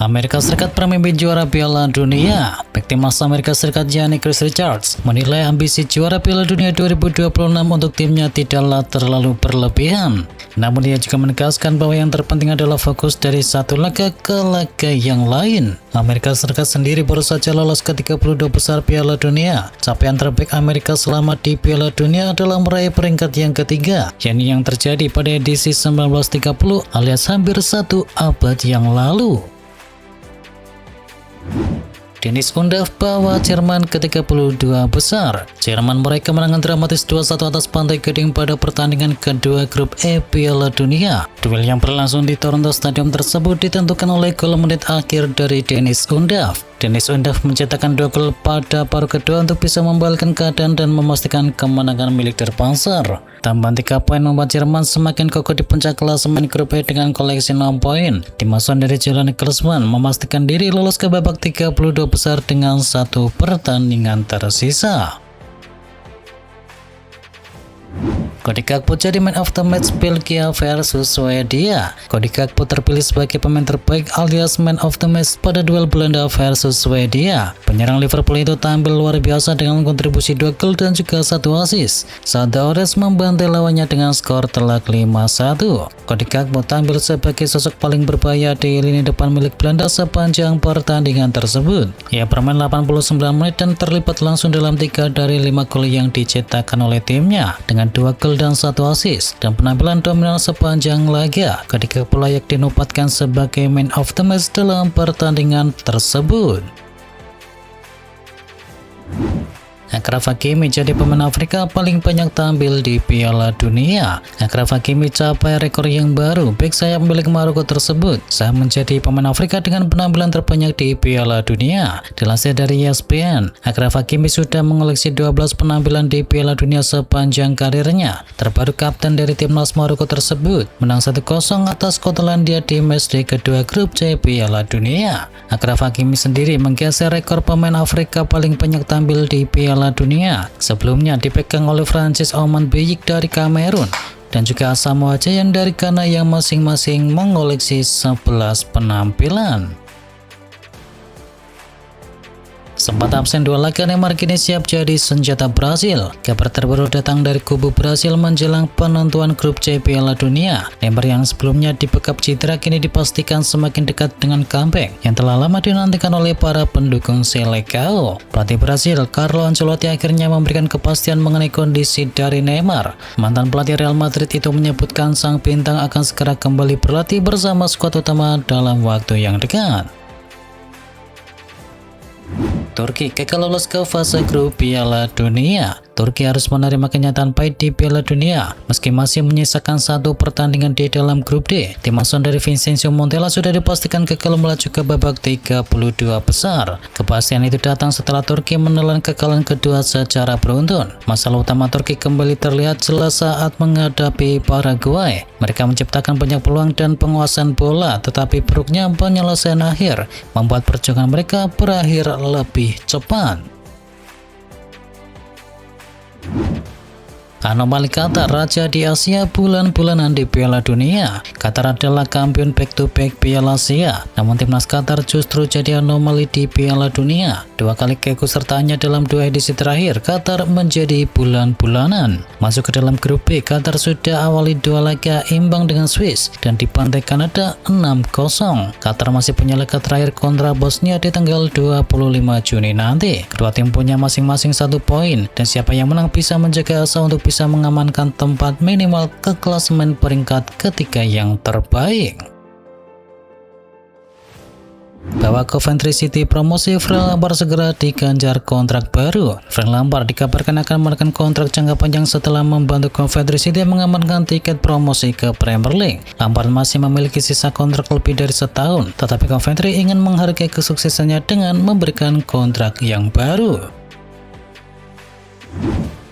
Amerika Serikat pemimpin juara Piala Dunia. Bek timnas Amerika Serikat Gianni Chris Richards menilai ambisi juara Piala Dunia 2026 untuk timnya tidaklah terlalu berlebihan. Namun ia juga menegaskan bahwa yang terpenting adalah fokus dari satu laga ke laga yang lain. Amerika Serikat sendiri baru saja lolos ke 32 besar Piala Dunia. Capaian terbaik Amerika selama di Piala Dunia adalah meraih peringkat yang ketiga, yakni yang terjadi pada edisi 1930 alias hampir satu abad yang lalu. Dennis Undav bawa Jerman ke 32 besar. Jerman meraih kemenangan dramatis 2-1 atas Pantai Gading pada pertandingan kedua grup E Piala Dunia. Duel yang berlangsung di Toronto Stadium tersebut ditentukan oleh gol menit akhir dari Dennis Undav. Dennis Undav mencetakkan 2 gol pada paruh kedua untuk bisa membalikkan keadaan dan memastikan kemenangan milik Der Panzer. Tambahan 3 poin membuat Jerman semakin kokoh di puncak klasemen grup E dengan koleksi 6 poin. Tim asuhan dari Julian Nagelsmann memastikan diri lolos ke babak 32 besar dengan 1 pertandingan tersisa. Cody Gakpo jadi man of the match Belgia versus Swedia. Cody Gakpo terpilih sebagai pemain terbaik alias man of the match pada duel Belanda versus Swedia. Penyerang Liverpool itu tampil luar biasa dengan kontribusi 2 gol dan juga 1 assist. Saat Daures membantai lawannya dengan skor telak 5-1. Cody Gakpo tampil sebagai sosok paling berbahaya di lini depan milik Belanda sepanjang pertandingan tersebut. Ia bermain 89 menit dan terlibat langsung dalam 3 dari 5 gol yang dicetakkan oleh timnya dengan 2 gol dan 1 assist dan penampilan dominan sepanjang laga. Cody Gakpo layak dinobatkan sebagai man of the match dalam pertandingan tersebut. Achraf Hakimi jadi pemain Afrika paling banyak tampil di Piala Dunia. Achraf Hakimi capai rekor yang baru. Bek sayap milik Maroko tersebut sah menjadi pemain Afrika dengan penampilan terbanyak di Piala Dunia. Dilansir dari ESPN, Achraf Hakimi sudah mengoleksi 12 penampilan di Piala Dunia sepanjang karirnya. Terbaru kapten dari timnas Maroko tersebut menang 1-0 atas Skotlandia di matchday kedua grup C Piala Dunia. Achraf Hakimi sendiri menggeser rekor pemain Afrika paling banyak tampil di Piala Dunia. Sebelumnya dipegang oleh Francis Oman Biyik dari Kamerun dan juga Asamoah Gyan dari Ghana yang masing-masing mengoleksi 11 penampilan. Sempat absen 2 laga, Neymar kini siap jadi senjata Brasil. Kabar terbaru datang dari kubu Brasil menjelang penentuan grup C Piala Dunia. Neymar yang sebelumnya dibekap cedera kini dipastikan semakin dekat dengan comeback yang telah lama dinantikan oleh para pendukung Selecao. Pelatih Brasil, Carlo Ancelotti akhirnya memberikan kepastian mengenai kondisi dari Neymar. Mantan pelatih Real Madrid itu menyebutkan sang bintang akan segera kembali berlatih bersama skuad utama dalam waktu yang dekat. Turki gagal lolos ke fase grup Piala Dunia. Turki harus menerima kenyataan pahit di Piala Dunia meski masih menyisakan 1 pertandingan di dalam grup D. Tim asuhan dari Vincenzo Montella sudah dipastikan gagal melaju ke babak 32 besar. Kepastian itu datang setelah Turki menelan kekalahan kedua secara beruntun. Masalah utama Turki kembali terlihat jelas saat menghadapi Paraguay. Mereka menciptakan banyak peluang dan penguasaan bola, tetapi buruknya penyelesaian akhir membuat perjuangan mereka berakhir lebih cepat. Anomali Qatar, raja di Asia bulan-bulanan di Piala Dunia. Qatar adalah kampion back-to-back Piala Asia, namun timnas Qatar justru jadi anomali di Piala Dunia. 2 kali keikutsertaannya dalam 2 edisi terakhir, Qatar menjadi bulan-bulanan. Masuk ke dalam grup B, Qatar sudah awali 2 laga imbang dengan Swiss dan dibantai Kanada 6-0. Qatar masih punya laga terakhir kontra Bosnia di tanggal 25 Juni nanti. Kedua tim punya masing-masing 1 poin dan siapa yang menang bisa menjaga asa untuk bisa mengamankan tempat minimal ke klasemen peringkat ketiga yang terbaik. Bahwa Coventry City promosi Frank Lampard segera diganjar kontrak baru. Frank Lampard dikabarkan akan menekan kontrak jangka panjang setelah membantu Coventry City mengamankan tiket promosi ke Premier League. Lampard masih memiliki sisa kontrak lebih dari setahun, tetapi Coventry ingin menghargai kesuksesannya dengan memberikan kontrak yang baru.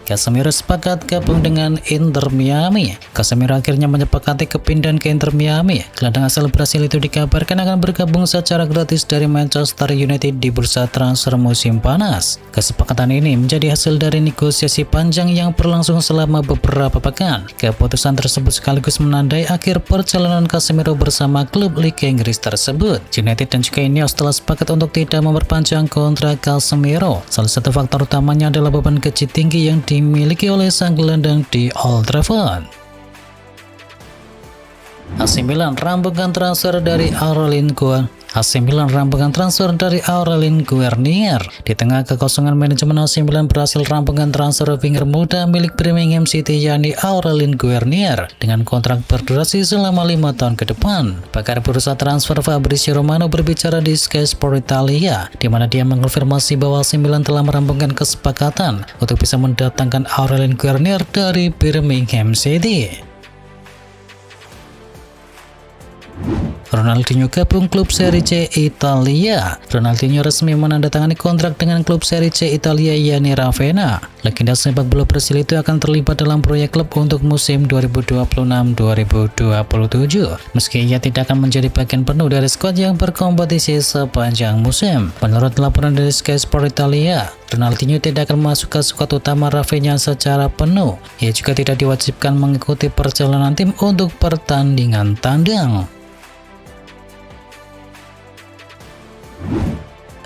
Casemiro sepakat gabung dengan Inter Miami. Casemiro akhirnya menyepakati kepindahan ke Inter Miami. Gelandang asal Brasil itu dikabarkan akan bergabung secara gratis dari Manchester United di bursa transfer musim panas. Kesepakatan ini menjadi hasil dari negosiasi panjang yang berlangsung selama beberapa pekan. Keputusan tersebut sekaligus menandai akhir perjalanan Casemiro bersama klub Liga Inggris tersebut. United dan juga Ineos telah sepakat untuk tidak memperpanjang kontrak Casemiro. Salah satu faktor utamanya adalah beban gaji tinggi yang dimiliki oleh sang gelandang di Old Trafford. AC Milan rampungkan transfer dari Aurelien Guernier. Di tengah kekosongan manajemen, AC Milan berhasil rampungkan transfer winger muda milik Birmingham City yakni Aurelien Guernier dengan kontrak berdurasi selama 5 tahun ke depan. Pakar bursa transfer Fabrizio Romano berbicara di Sky Sport Italia, di mana dia mengonfirmasi bahwa AC Milan telah merampungkan kesepakatan untuk bisa mendatangkan Aurelien Guernier dari Birmingham City. Ronaldinho gabung klub Serie C Italia. Ronaldinho resmi menandatangani kontrak dengan klub Serie C Italia yakni Ravenna. Legenda sepak bola Brasil itu akan terlibat dalam proyek klub untuk musim 2026-2027. Meski ia tidak akan menjadi bagian penuh dari skuad yang berkompetisi sepanjang musim. Menurut laporan dari Sky Sport Italia, Ronaldinho tidak akan masuk ke skuad utama Ravenna secara penuh. Ia juga tidak diwajibkan mengikuti perjalanan tim untuk pertandingan tandang.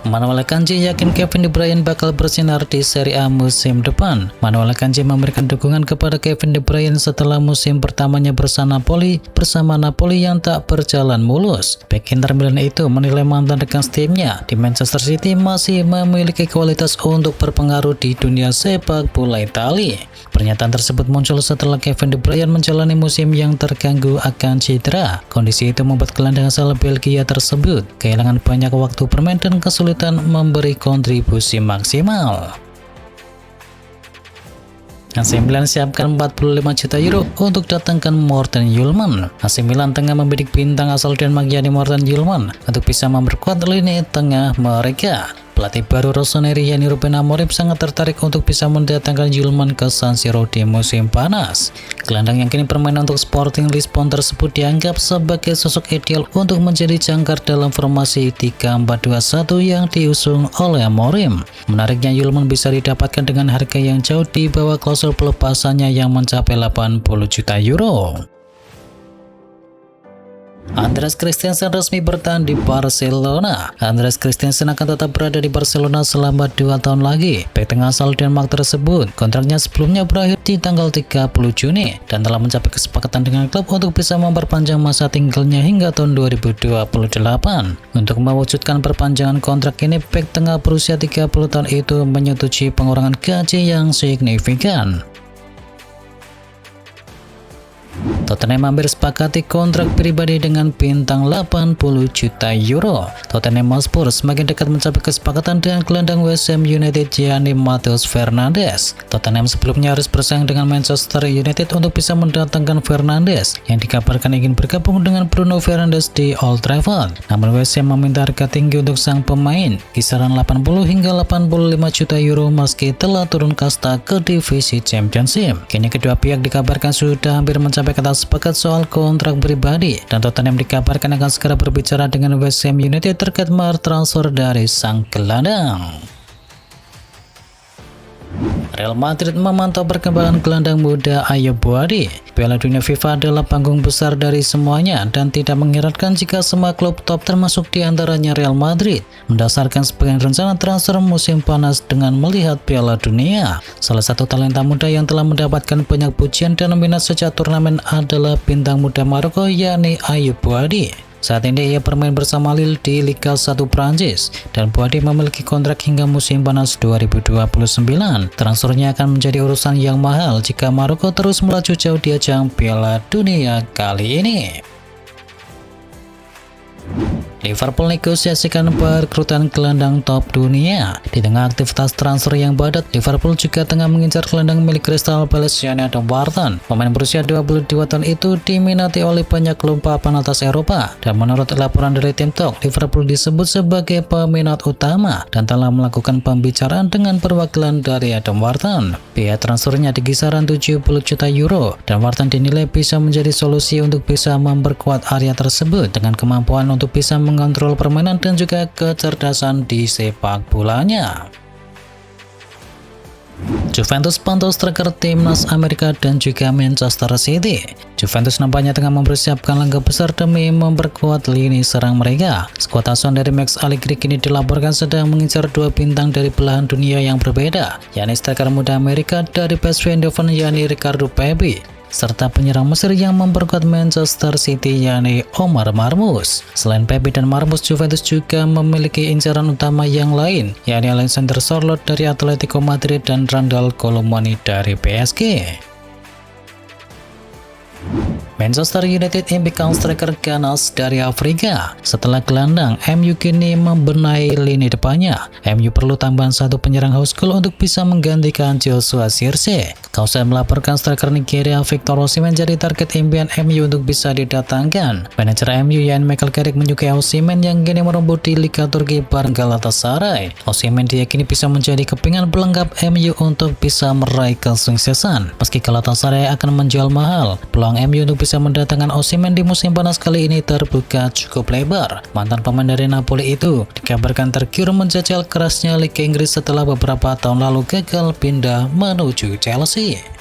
Manuel Akanji yakin Kevin De Bruyne bakal bersinar di Serie A musim depan. Manuel Akanji memberikan dukungan kepada Kevin De Bruyne setelah musim pertamanya bersama Napoli yang tak berjalan mulus. Bek Inter Milan itu menilai mantan rekan timnya di Manchester City masih memiliki kualitas untuk berpengaruh di dunia sepak bola Italia. Pernyataan tersebut muncul setelah Kevin De Bruyne menjalani musim yang terganggu akan cedera. Kondisi itu membuat gelandang asal Belgia tersebut kehilangan banyak waktu bermain dan kesulitan memberi kontribusi maksimal. AC Milan siapkan 45 juta euro untuk datangkan Morten Hjulmand. AC Milan tengah membidik bintang asal Denmark yakni Morten Hjulmand untuk bisa memperkuat lini tengah mereka. Pelatih baru Rossoneri yakni Ruben Amorim sangat tertarik untuk bisa mendatangkan Hjulmand ke San Siro di musim panas. Gelandang yang kini bermain untuk Sporting Lisbon tersebut dianggap sebagai sosok ideal untuk menjadi jangkar dalam formasi 3-4-2-1 yang diusung oleh Amorim. Menariknya, Hjulmand bisa didapatkan dengan harga yang jauh di bawah klausul pelepasannya yang mencapai 80 juta euro. Andreas Christensen resmi bertahan di Barcelona. Andreas Christensen akan tetap berada di Barcelona selama 2 tahun lagi. Bek tengah asal Denmark tersebut kontraknya sebelumnya berakhir di tanggal 30 Juni dan telah mencapai kesepakatan dengan klub untuk bisa memperpanjang masa tinggalnya hingga tahun 2028. Untuk mewujudkan perpanjangan kontrak ini, bek tengah berusia 30 tahun itu menyetujui pengurangan gaji yang signifikan. Tottenham hampir sepakati kontrak pribadi dengan bintang 80 juta euro. Tottenham Hotspur semakin dekat mencapai kesepakatan dengan gelandang West Ham United yakni Matheus Fernandes. Tottenham sebelumnya harus bersaing dengan Manchester United untuk bisa mendatangkan Fernandes yang dikabarkan ingin bergabung dengan Bruno Fernandes di Old Trafford. Namun West Ham meminta harga tinggi untuk sang pemain, kisaran 80 hingga 85 juta euro meski telah turun kasta ke divisi Championship. Kini kedua pihak dikabarkan sudah hampir mencapai kata sepakat soal kontrak pribadi dan Tottenham dikabarkan akan segera berbicara dengan West Ham United terkait mahar transfer dari sang gelandang. Real Madrid memantau perkembangan gelandang muda Ayub Buadi. Piala Dunia FIFA adalah panggung besar dari semuanya dan tidak mengherankan jika semua klub top termasuk diantaranya Real Madrid mendasarkan sebagian rencana transfer musim panas dengan melihat Piala Dunia. Salah satu talenta muda yang telah mendapatkan banyak pujian dan minat sejak turnamen adalah bintang muda Maroko yakni Ayub Buadi. Saat ini ia bermain bersama Lille di Liga 1 Prancis dan Buadi memiliki kontrak hingga musim panas 2029. Transfernya akan menjadi urusan yang mahal jika Maroko terus melaju jauh di ajang Piala Dunia kali ini. Liverpool negosiasikan perekrutan gelandang top dunia. Di tengah aktivitas transfer yang padat, Liverpool juga tengah mengincar gelandang milik Crystal Palace yakni Adam Wharton. Pemain berusia 22 tahun itu diminati oleh banyak klub papan atas Eropa, dan menurut laporan dari Team Talk, Liverpool disebut sebagai peminat utama dan telah melakukan pembicaraan dengan perwakilan dari Adam Wharton. Biaya transfernya di kisaran 70 juta euro, dan Wharton dinilai bisa menjadi solusi untuk bisa memperkuat area tersebut dengan kemampuan untuk bisa mengontrol permainan dan juga kecerdasan di sepak bolanya. Juventus pantau striker timnas Amerika dan juga Manchester City. Juventus nampaknya tengah mempersiapkan langkah besar demi memperkuat lini serang mereka. Skuad asuhan dari Max Allegri kini dilaporkan sedang mengincar dua bintang dari belahan dunia yang berbeda, yakni striker muda Amerika dari PSV Eindhoven yakni Ricardo Pepi, serta penyerang Mesir yang memperkuat Manchester City yakni Omar Marmoush. Selain Pepi dan Marmoush, Juventus juga memiliki incaran utama yang lain, yakni Alexander Sørloth dari Atletico Madrid dan Randal Colomani dari PSG. Manchester United impikan striker ganas dari Afrika. Setelah gelandang, MU kini membenahi lini depannya. MU perlu tambahan satu penyerang house goal untuk bisa menggantikan Joshua Zirkzee. Kausen melaporkan striker Nigeria Victor Osimhen jadi target impian MU untuk bisa didatangkan. Manajer MU Jan Michael Carrick menyukai Osimhen yang kini merebut di Liga Turki bareng Galatasaray. Osimhen diyakini bisa menjadi kepingan pelengkap MU untuk bisa meraih kesuksesan. Meski Galatasaray akan menjual mahal, peluang MU untuk bisa mendatangkan Osimhen di musim panas kali ini terbuka cukup lebar. Mantan pemain dari Napoli itu dikabarkan tergiur menjajal kerasnya Liga Inggris setelah beberapa tahun lalu gagal pindah menuju Chelsea.